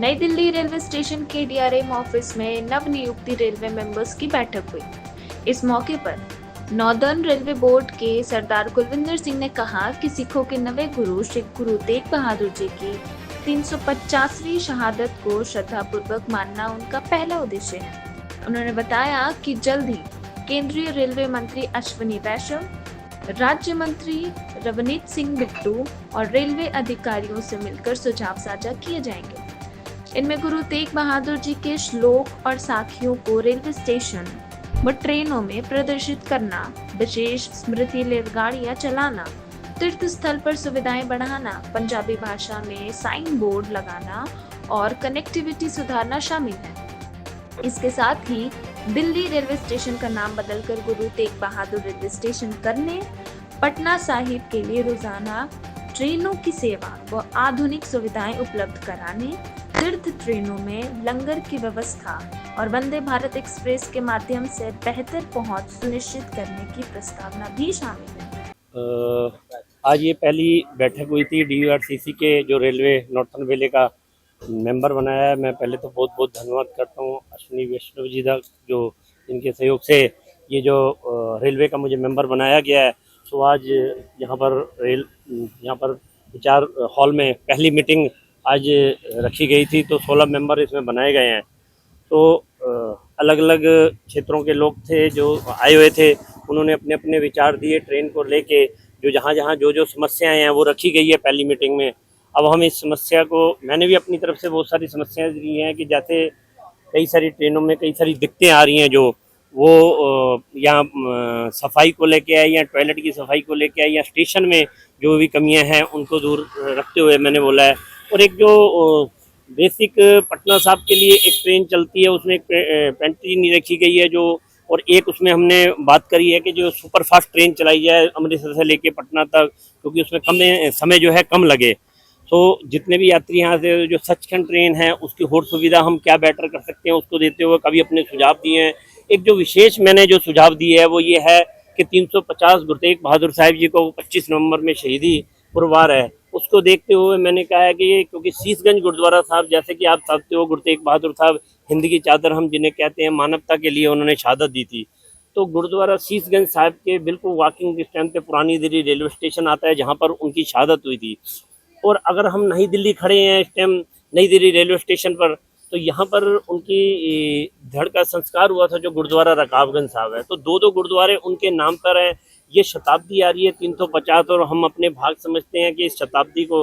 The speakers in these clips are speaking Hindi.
नई दिल्ली रेलवे स्टेशन के डीआरएम ऑफिस में नवनियुक्ति रेलवे मेंबर्स की बैठक हुई। इस मौके पर नॉर्दर्न रेलवे बोर्ड के सरदार कुलविंदर सिंह ने कहा कि सिखों के नवे गुरु श्री गुरु तेग बहादुर जी की 350वीं शहादत को श्रद्धापूर्वक मानना उनका पहला उद्देश्य है। उन्होंने बताया कि जल्द ही केंद्रीय रेलवे मंत्री अश्विनी वैष्णव, राज्य मंत्री रवनीत सिंह बिट्टू और रेलवे अधिकारियों से मिलकर सुझाव साझा किए जाएंगे। इनमें गुरु तेग बहादुर जी के श्लोक और साखियों को रेलवे स्टेशन व ट्रेनों में प्रदर्शित करना, विशेष स्मृति रेलगाड़ियां चलाना, तीर्थ स्थल पर सुविधाएं बढ़ाना, पंजाबी भाषा में साइन बोर्ड लगाना और कनेक्टिविटी सुधारना शामिल है। इसके साथ ही दिल्ली रेलवे स्टेशन का नाम बदलकर गुरु तेग बहादुर रेलवे स्टेशन करने, पटना साहिब के लिए रोजाना ट्रेनों की सेवा व आधुनिक सुविधाएं उपलब्ध कराने, तीर्थ ट्रेनों में लंगर की व्यवस्था और वंदे भारत एक्सप्रेस के माध्यम से बेहतर पहुंच सुनिश्चित करने की प्रस्तावना भी शामिल है। आज ये पहली बैठक हुई थी DURCC के जो रेलवे नॉर्थन रेलवे का मेंबर बनाया है। मैं पहले तो बहुत बहुत धन्यवाद करता हूँ अश्विनी वैष्णव जी का, जो इनके सहयोग से ये जो रेलवे का मुझे मेंबर बनाया गया है। तो आज यहाँ पर विचार हॉल में पहली मीटिंग आज रखी गई थी, तो 16 मेंबर इसमें बनाए गए हैं। तो अलग अलग क्षेत्रों के लोग थे जो आए हुए थे, उन्होंने अपने अपने विचार दिए ट्रेन को लेके। जो जहाँ जो समस्याएं हैं वो रखी गई है पहली मीटिंग में। अब हम इस समस्या को, मैंने भी अपनी तरफ से बहुत सारी समस्याएं दी हैं कि जैसे कई सारी ट्रेनों में कई सारी दिक्कतें आ रही हैं, जो वो या सफाई को लेके आए या टॉयलेट की सफाई को लेके आए या स्टेशन में जो भी कमियां हैं उनको दूर रखते हुए मैंने बोला है। और एक जो बेसिक पटना साहिब के लिए एक ट्रेन चलती है, उसमें एक पेंट्री नहीं रखी गई है जो, और एक उसमें हमने बात करी है कि जो सुपर फास्ट ट्रेन चलाई जाए अमृतसर से लेके पटना तक, क्योंकि उसमें कम समय जो है कम लगे। तो जितने भी यात्री यहाँ से जो सचखंड ट्रेन है उसकी और सुविधा हम क्या बेटर कर सकते हैं उसको देते हुए कभी अपने सुझाव दिए हैं। एक जो विशेष मैंने जो सुझाव दिए है वो ये है कि 350 गुरु तेग बहादुर साहिब जी को 25 नवंबर में शहीदी पुरवार है, उसको देखते हुए मैंने कहा है कि क्योंकि शीशगंज गुरुद्वारा साहब, जैसे कि आप जानते हो, गुरु तेग बहादुर साहब हिंद की चादर हम जिन्हें कहते हैं, मानवता के लिए उन्होंने शहादत दी थी। तो गुरुद्वारा शीशगंज साहिब के बिल्कुल वॉकिंग डिस्टेंस पे पुरानी दिल्ली रेलवे स्टेशन आता है जहाँ पर उनकी शहादत हुई थी। और अगर हम नई दिल्ली खड़े हैं इस टाइम नई दिल्ली रेलवे स्टेशन पर, तो यहाँ पर उनकी धड़ का संस्कार हुआ था जो गुरुद्वारा रकाबगंज साहब है। तो दो गुरुद्वारे उनके नाम पर हैं। ये शताब्दी आ रही है 350, और हम अपने भाग समझते हैं कि इस शताब्दी को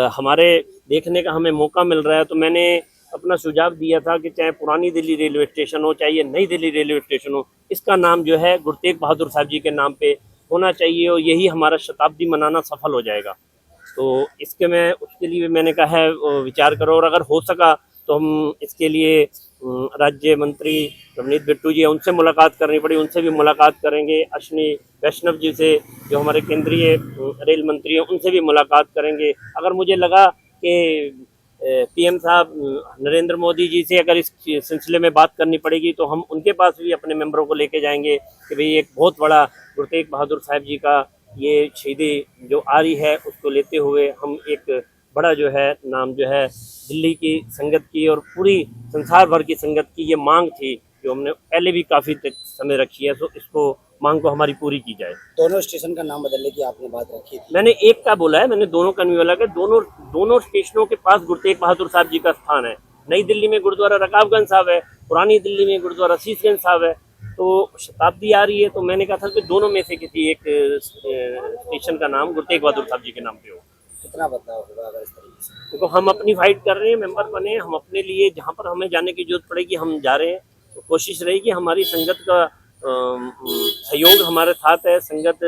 हमारे देखने का हमें मौका मिल रहा है। तो मैंने अपना सुझाव दिया था कि चाहे पुरानी दिल्ली रेलवे स्टेशन हो, चाहे नई दिल्ली रेलवे स्टेशन हो, इसका नाम जो है गुरु तेग बहादुर साहब जी के नाम पे होना चाहिए, और यही हमारा शताब्दी मनाना सफल हो जाएगा। तो उसके लिए मैंने कहा है विचार करो, और अगर हो सका तो हम इसके लिए राज्य मंत्री रवनीत बिट्टू जी, उनसे मुलाकात करनी पड़ी, उनसे भी मुलाकात करेंगे। अश्विनी वैष्णव जी से जो हमारे केंद्रीय रेल मंत्री हैं उनसे भी मुलाकात करेंगे। अगर मुझे लगा कि PM साहब नरेंद्र मोदी जी से अगर इस सिलसिले में बात करनी पड़ेगी तो हम उनके पास भी अपने मेंबरों को लेके जाएंगे कि भाई एक बहुत बड़ा गुरु तेग बहादुर साहब जी का ये शहीदी जो आ रही है उसको लेते हुए हम एक बड़ा जो है नाम जो है दिल्ली की संगत की और पूरी संसार भर की संगत की ये मांग थी, जो हमने पहले भी काफ़ी समय रखी है। तो इसको मांग को हमारी पूरी की जाए। दोनों स्टेशन का नाम बदलने की आपने बात रखी थी। मैंने एक का बोला है, मैंने दोनों का नहीं बोला कि दोनों स्टेशनों के पास गुरु तेग बहादुर साहब जी का स्थान है। नई दिल्ली में गुरुद्वारा रकाबगंज साहब है, पुरानी दिल्ली में गुरुद्वारा शीशगंज साहब है। तो शताब्दी आ रही है तो मैंने कहा था कि दोनों में से किसी एक स्टेशन का नाम गुरु तेग बहादुर साहब जी के नाम पे हो। कितना बदलाव होगा अगर इस तरीके से? देखो, हम अपनी फाइट कर रहे हैं, मेंबर बने, हम अपने लिए जहाँ पर हमें जाने की जरूरत पड़ेगी हम जा रहे हैं। तो कोशिश रहेगी हमारी संगत का सहयोग हमारे साथ है। संगत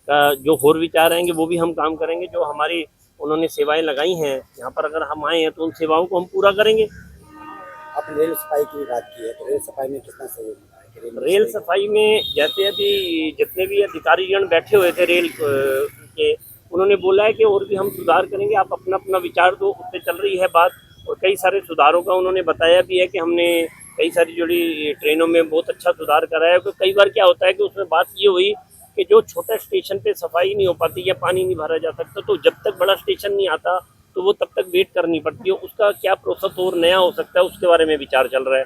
का जो और विचार आएंगे वो भी हम काम करेंगे। जो हमारी उन्होंने सेवाएं लगाई हैं यहाँ पर, अगर हम आए हैं तो उन सेवाओं को हम पूरा करेंगे। आपने रेल सफाई की बात की है, तो रेल सफाई में कितना सहयोग मिला है? रेल सफाई में जैसे अभी जितने भी अधिकारीगण बैठे हुए थे रेल के, उन्होंने बोला है कि और भी हम सुधार करेंगे, आप अपना अपना विचार दो, उससे चल रही है बात। और कई सारे सुधारों का उन्होंने बताया भी है कि हमने कई सारी जुड़ी ट्रेनों में बहुत अच्छा सुधार कराया है। कई बार क्या होता है कि उसमें बात ये हुई कि जो छोटा स्टेशन पे सफाई नहीं हो पाती या पानी नहीं भरा जा सकता, तो जब तक बड़ा स्टेशन नहीं आता तो वो तब तक वेट करनी पड़ती है। उसका क्या प्रोसेस और नया हो सकता है उसके बारे में विचार चल रहा है।